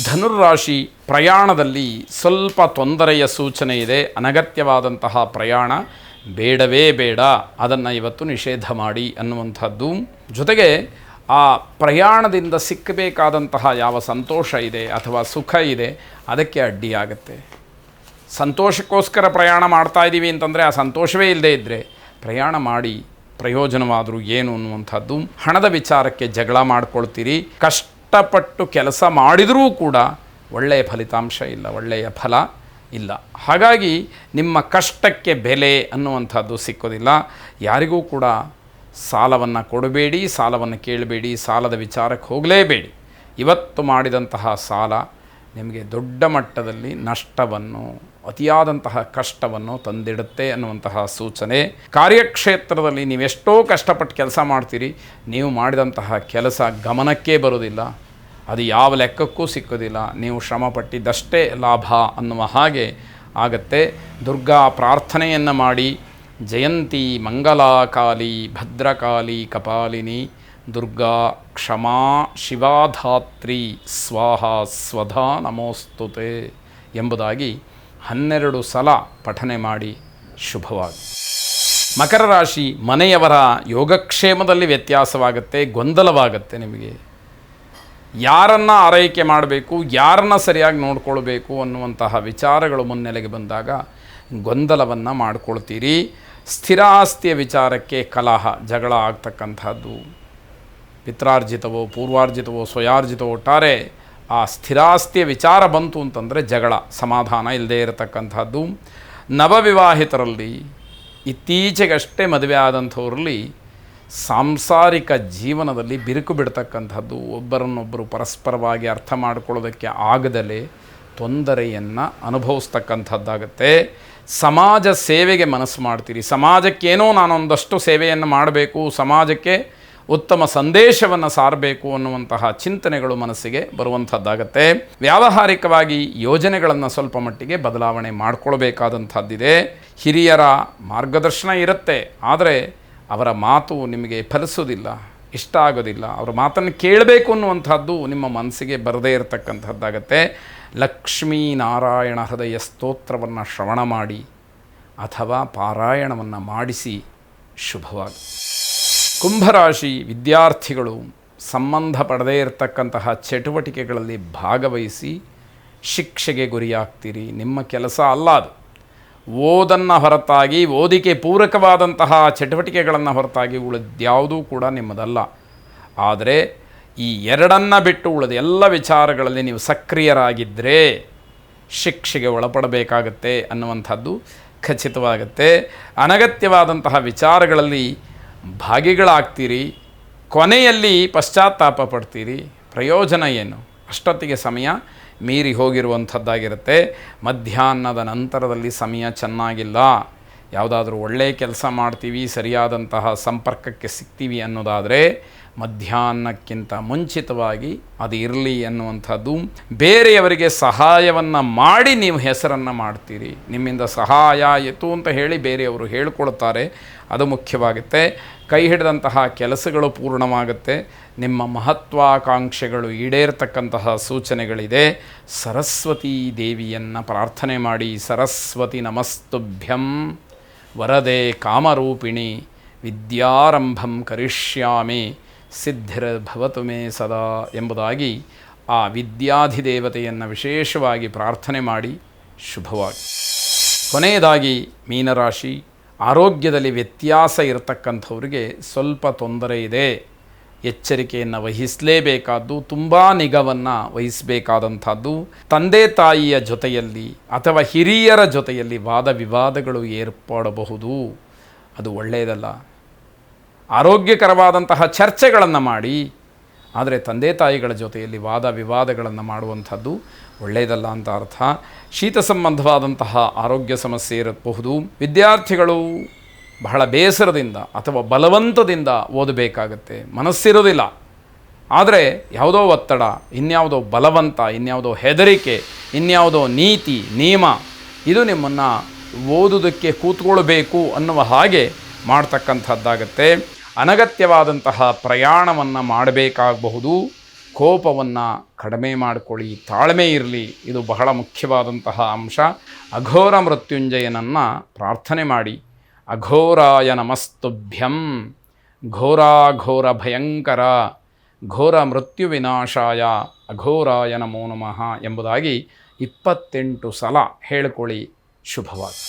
ಧನುರ್ರಾಶಿ ಪ್ರಯಾಣದಲ್ಲಿ ಸ್ವಲ್ಪ ತೊಂದರೆಯ ಸೂಚನೆ ಇದೆ. ಅನಗತ್ಯವಾದಂತಹ ಪ್ರಯಾಣ ಬೇಡವೇ ಬೇಡ, ಅದನ್ನು ಇವತ್ತು ನಿಷೇಧ ಮಾಡಿ ಅನ್ನುವಂಥದ್ದು. ಜೊತೆಗೆ ಆ ಪ್ರಯಾಣದಿಂದ ಸಿಕ್ಕಬೇಕಾದಂತಹ ಯಾವ ಸಂತೋಷ ಇದೆ ಅಥವಾ ಸುಖ ಇದೆ ಅದಕ್ಕೆ ಅಡ್ಡಿಯಾಗುತ್ತೆ. ಸಂತೋಷಕ್ಕೋಸ್ಕರ ಪ್ರಯಾಣ ಮಾಡ್ತಾ ಇದ್ದೀವಿ ಅಂತಂದರೆ ಆ ಸಂತೋಷವೇ ಇಲ್ಲದೇ ಇದ್ದರೆ ಪ್ರಯಾಣ ಮಾಡಿ ಪ್ರಯೋಜನವಾದರೂ ಏನು ಅನ್ನುವಂಥದ್ದು. ಹಣದ ವಿಚಾರಕ್ಕೆ ಜಗಳ ಮಾಡ್ಕೊಳ್ತೀರಿ. ಕಷ್ಟಪಟ್ಟು ಕೆಲಸ ಮಾಡಿದರೂ ಕೂಡ ಒಳ್ಳೆಯ ಫಲಿತಾಂಶ ಇಲ್ಲ, ಒಳ್ಳೆಯ ಫಲ ಇಲ್ಲ. ಹಾಗಾಗಿ ನಿಮ್ಮ ಕಷ್ಟಕ್ಕೆ ಬೆಲೆ ಅನ್ನುವಂಥದ್ದು ಸಿಕ್ಕೋದಿಲ್ಲ. ಯಾರಿಗೂ ಕೂಡ ಸಾಲವನ್ನು ಕೊಡಬೇಡಿ, ಸಾಲವನ್ನು ಕೇಳಬೇಡಿ, ಸಾಲದ ವಿಚಾರಕ್ಕೆ ಹೋಗಲೇಬೇಡಿ. ಇವತ್ತು ಮಾಡಿದಂತಹ ಸಾಲ ನಿಮಗೆ ದೊಡ್ಡ ಮಟ್ಟದಲ್ಲಿ ನಷ್ಟವನ್ನು, ಅತಿಯಾದಂತಹ ಕಷ್ಟವನ್ನು ತಂದಿಡುತ್ತೆ ಅನ್ನುವಂತಹ ಸೂಚನೆ. ಕಾರ್ಯಕ್ಷೇತ್ರದಲ್ಲಿ ನೀವೆಷ್ಟೋ ಕಷ್ಟಪಟ್ಟು ಕೆಲಸ ಮಾಡ್ತೀರಿ, ನೀವು ಮಾಡಿದಂತಹ ಕೆಲಸ ಗಮನಕ್ಕೇ ಬರೋದಿಲ್ಲ, ಅದು ಯಾವ ಲೆಕ್ಕಕ್ಕೂ ಸಿಕ್ಕೋದಿಲ್ಲ. ನೀವು ಶ್ರಮಪಟ್ಟಿದ್ದಷ್ಟೇ ಲಾಭ ಅನ್ನುವ ಹಾಗೆ ಆಗತ್ತೆ. ದುರ್ಗಾ ಪ್ರಾರ್ಥನೆಯನ್ನು ಮಾಡಿ. ಜಯಂತಿ ಮಂಗಲಾಕಾಲಿ ಭದ್ರಕಾಲಿ ಕಪಾಲಿನಿ ದುರ್ಗಾ ಕ್ಷಮಾ ಶಿವಾಧಾತ್ರಿ ಸ್ವಾಹ ಸ್ವಧಾ ನಮೋಸ್ತುತೆ ಎಂಬುದಾಗಿ 12 ಸಲ ಪಠನೆ ಮಾಡಿ ಶುಭವಾಗಿ. ಮಕರ ರಾಶಿ ಮನೆಯವರ ಯೋಗಕ್ಷೇಮದಲ್ಲಿ ವ್ಯತ್ಯಾಸವಾಗುತ್ತೆ, ಗೊಂದಲವಾಗುತ್ತೆ. ನಿಮಗೆ ಯಾರನ್ನು ಆರೈಕೆ ಮಾಡಬೇಕು, ಯಾರನ್ನು ಸರಿಯಾಗಿ ನೋಡ್ಕೊಳ್ಬೇಕು ಅನ್ನುವಂತಹ ವಿಚಾರಗಳು ಮುನ್ನೆಲೆಗೆ ಬಂದಾಗ ಗೊಂದಲವನ್ನು ಮಾಡಿಕೊಳ್ತೀರಿ. ಸ್ಥಿರ ಆಸ್ತಿಯ ವಿಚಾರಕ್ಕೆ ಕಲಹ, ಜಗಳ ಆಗ್ತಕ್ಕಂಥದ್ದು. ಪಿತ್ರಾರ್ಜಿತವೋ ಪೂರ್ವಾರ್ಜಿತವೋ ಸ್ವಯಾರ್ಜಿತವೋ ಒಟ್ಟಾರೆ ಆ ಸ್ಥಿರಾಸ್ತಿಯ ವಿಚಾರ ಬಂತು ಅಂತಂದರೆ ಜಗಳ, ಸಮಾಧಾನ ಇಲ್ಲದೇ ಇರತಕ್ಕಂಥದ್ದು. ನವವಿವಾಹಿತರಲ್ಲಿ, ಇತ್ತೀಚೆಗಷ್ಟೇ ಮದುವೆ ಆದಂಥವರಲ್ಲಿ ಸಾಂಸಾರಿಕ ಜೀವನದಲ್ಲಿ ಬಿರುಕು ಬಿಡ್ತಕ್ಕಂಥದ್ದು. ಒಬ್ಬರನ್ನೊಬ್ಬರು ಪರಸ್ಪರವಾಗಿ ಅರ್ಥ ಮಾಡಿಕೊಳ್ಳೋದಕ್ಕೆ ಆಗದಲೇ ತೊಂದರೆಯನ್ನು ಅನುಭವಿಸ್ತಕ್ಕಂಥದ್ದಾಗತ್ತೆ. ಸಮಾಜ ಸೇವೆಗೆ ಮನಸ್ಸು ಮಾಡ್ತೀರಿ. ಸಮಾಜಕ್ಕೇನೋ ನಾನೊಂದಷ್ಟು ಸೇವೆಯನ್ನು ಮಾಡಬೇಕು, ಸಮಾಜಕ್ಕೆ ಉತ್ತಮ ಸಂದೇಶವನ್ನು ಸಾರಬೇಕು ಅನ್ನುವಂತಹ ಚಿಂತನೆಗಳು ಮನಸ್ಸಿಗೆ ಬರುವಂಥದ್ದಾಗತ್ತೆ. ವ್ಯಾವಹಾರಿಕವಾಗಿ ಯೋಜನೆಗಳನ್ನು ಸ್ವಲ್ಪ ಮಟ್ಟಿಗೆ ಬದಲಾವಣೆ ಮಾಡಿಕೊಳ್ಬೇಕಾದಂಥದ್ದಿದೆ. ಹಿರಿಯರ ಮಾರ್ಗದರ್ಶನ ಇರುತ್ತೆ, ಆದರೆ ಅವರ ಮಾತು ನಿಮಗೆ ಫಲಿಸೋದಿಲ್ಲ, ಇಷ್ಟ ಆಗೋದಿಲ್ಲ. ಅವರ ಮಾತನ್ನು ಕೇಳಬೇಕು ಅನ್ನುವಂಥದ್ದು ನಿಮ್ಮ ಮನಸ್ಸಿಗೆ ಬರದೇ ಇರತಕ್ಕಂಥದ್ದಾಗತ್ತೆ. ಲಕ್ಷ್ಮೀನಾರಾಯಣ ಹೃದಯ ಸ್ತೋತ್ರವನ್ನು ಶ್ರವಣ ಮಾಡಿ ಅಥವಾ ಪಾರಾಯಣವನ್ನು ಮಾಡಿಸಿ ಶುಭವಾಗಿ. ಕುಂಭರಾಶಿ ವಿದ್ಯಾರ್ಥಿಗಳು ಸಂಬಂಧ ಪಡದೇ ಇರತಕ್ಕಂತಹ ಚಟುವಟಿಕೆಗಳಲ್ಲಿ ಭಾಗವಹಿಸಿ ಶಿಕ್ಷೆಗೆ ಗುರಿಯಾಗ್ತೀರಿ. ನಿಮ್ಮ ಕೆಲಸ ಅಲ್ಲ ಅದು. ಓದನ್ನು ಹೊರತಾಗಿ, ಓದಿಗೆ ಪೂರಕವಾದಂತಹ ಚಟುವಟಿಕೆಗಳನ್ನು ಹೊರತಾಗಿ ಉಳಿದ್ಯಾವುದೂ ಕೂಡ ನಿಮ್ಮದಲ್ಲ. ಆದರೆ ಈ ಎರಡನ್ನು ಬಿಟ್ಟು ಉಳಿದ ಎಲ್ಲ ವಿಚಾರಗಳಲ್ಲಿ ನೀವು ಸಕ್ರಿಯರಾಗಿದ್ದರೆ ಶಿಕ್ಷೆಗೆ ಒಳಪಡಬೇಕಾಗತ್ತೆ ಅನ್ನುವಂಥದ್ದು ಖಚಿತವಾಗುತ್ತೆ. ಅನಗತ್ಯವಾದಂತಹ ವಿಚಾರಗಳಲ್ಲಿ ಭಾಗಿಗಳಾಗ್ತೀರಿ. ಕೊನೆಯಲ್ಲಿ ಪಶ್ಚಾತ್ತಾಪ ಪಡ್ತೀರಿ. ಪ್ರಯೋಜನ ಏನು? ಅಷ್ಟೊತ್ತಿಗೆ ಸಮಯ ಮೀರಿ ಹೋಗಿರುವಂಥದ್ದಾಗಿರುತ್ತೆ. ಮಧ್ಯಾಹ್ನದ ನಂತರದಲ್ಲಿ ಸಮಯ ಚೆನ್ನಾಗಿಲ್ಲ. ಯಾವುದಾದ್ರೂ ಒಳ್ಳೆಯ ಕೆಲಸ ಮಾಡ್ತೀವಿ, ಸರಿಯಾದಂತಹ ಸಂಪರ್ಕಕ್ಕೆ ಸಿಗ್ತೀವಿ ಅನ್ನೋದಾದರೆ ಮಧ್ಯಾಹ್ನಕ್ಕಿಂತ ಮುಂಚಿತವಾಗಿ ಅದು ಇರಲಿ ಅನ್ನುವಂಥದ್ದು. ಬೇರೆಯವರಿಗೆ ಸಹಾಯವನ್ನು ಮಾಡಿ ನೀವು ಹೆಸರನ್ನು ಮಾಡ್ತೀರಿ. ನಿಮ್ಮಿಂದ ಸಹಾಯ ಆಯಿತು ಅಂತ ಹೇಳಿ ಬೇರೆಯವರು ಹೇಳ್ಕೊಳ್ತಾರೆ, ಅದು ಮುಖ್ಯವಾಗುತ್ತೆ. ಕೈ ಹಿಡಿದಂತಹ ಕೆಲಸಗಳು ಪೂರ್ಣವಾಗುತ್ತೆ. ನಿಮ್ಮ ಮಹತ್ವಾಕಾಂಕ್ಷೆಗಳು ಈಡೇರ್ತಕ್ಕಂತಹ ಸೂಚನೆಗಳಿದೆ. ಸರಸ್ವತೀ ದೇವಿಯನ್ನು ಪ್ರಾರ್ಥನೆ ಮಾಡಿ. ಸರಸ್ವತಿ ನಮಸ್ತುಭ್ಯಂ ವರದೆ ಕಾಮರೂಪಿಣಿ ವಿದ್ಯಾರಂಭಂ ಕರಿಷ್ಯಾಮಿ ಸಿದ್ಧಿರ್ಭವತು ಮೇ ಸದಾ ಎಂಬುದಾಗಿ ಆ ವಿದ್ಯಾಧಿದೇವತೆಯನ್ನು ವಿಶೇಷವಾಗಿ ಪ್ರಾರ್ಥನೆ ಮಾಡಿ ಶುಭವಾಗಿ. ಕೊನೆಯದಾಗಿ ಮೀನರಾಶಿ ಆರೋಗ್ಯದಲ್ಲಿ ವ್ಯತ್ಯಾಸ ಇರತಕ್ಕಂಥವ್ರಿಗೆ ಸ್ವಲ್ಪ ತೊಂದರೆ ಇದೆ. ಎಚ್ಚರಿಕೆಯನ್ನು ವಹಿಸಲೇಬೇಕಾದ್ದು, ತುಂಬ ನಿಗಾವನ್ನು ವಹಿಸಬೇಕಾದಂಥದ್ದು. ತಂದೆ ತಾಯಿಯ ಜೊತೆಯಲ್ಲಿ ಅಥವಾ ಹಿರಿಯರ ಜೊತೆಯಲ್ಲಿ ವಾದ ವಿವಾದಗಳು ಏರ್ಪಡಬಹುದು, ಅದು ಒಳ್ಳೆಯದಲ್ಲ. ಆರೋಗ್ಯಕರವಾದಂತಹ ಚರ್ಚೆಗಳನ್ನು ಮಾಡಿ, ಆದರೆ ತಂದೆ ತಾಯಿಗಳ ಜೊತೆಯಲ್ಲಿ ವಾದ ವಿವಾದಗಳನ್ನು ಮಾಡುವಂಥದ್ದು ಒಳ್ಳೆಯದಲ್ಲ ಅಂತ ಅರ್ಥ. ಶೀತ ಸಂಬಂಧವಾದಂತಹ ಆರೋಗ್ಯ ಸಮಸ್ಯೆ ಇರಬಹುದು. ವಿದ್ಯಾರ್ಥಿಗಳು ಬಹಳ ಬೇಸರದಿಂದ ಅಥವಾ ಬಲವಂತದಿಂದ ಓದಬೇಕಾಗತ್ತೆ. ಮನಸ್ಸಿರೋದಿಲ್ಲ, ಆದರೆ ಯಾವುದೋ ಒತ್ತಡ, ಇನ್ಯಾವುದೋ ಬಲವಂತ, ಇನ್ಯಾವುದೋ ಹೆದರಿಕೆ, ಇನ್ಯಾವುದೋ ನೀತಿ ನಿಯಮ ಇದು ನಿಮ್ಮನ್ನು ಓದುವುದಕ್ಕೆ ಕೂತ್ಕೊಳ್ಬೇಕು ಅನ್ನುವ ಹಾಗೆ ಮಾಡ್ತಕ್ಕಂಥದ್ದಾಗತ್ತೆ. ಅನಗತ್ಯವಾದಂತಹ ಪ್ರಯಾಣವನ್ನು ಮಾಡಬೇಕಾಗಬಹುದು. ಕೋಪವನ್ನು ಕಡಿಮೆ ಮಾಡಿಕೊಳ್ಳಿ, ತಾಳ್ಮೆ ಇರಲಿ. ಇದು ಬಹಳ ಮುಖ್ಯವಾದಂತಹ ಅಂಶ. ಅಘೋರ ಮೃತ್ಯುಂಜಯನನ್ನು ಪ್ರಾರ್ಥನೆ ಮಾಡಿ. ಅಘೋರಾಯ ನಮಸ್ತುಭ್ಯಂ, ಘೋರಾಘೋರ ಭಯಂಕರ, ಘೋರ ಮೃತ್ಯು ವಿನಾಶಾಯ, ಅಘೋರಾಯ ನಮೋ ನಮಃ ಎಂಬುದಾಗಿ 28 ಸಲ ಹೇಳಿಕೊಳ್ಳಿ. ಶುಭವಾಗಿ.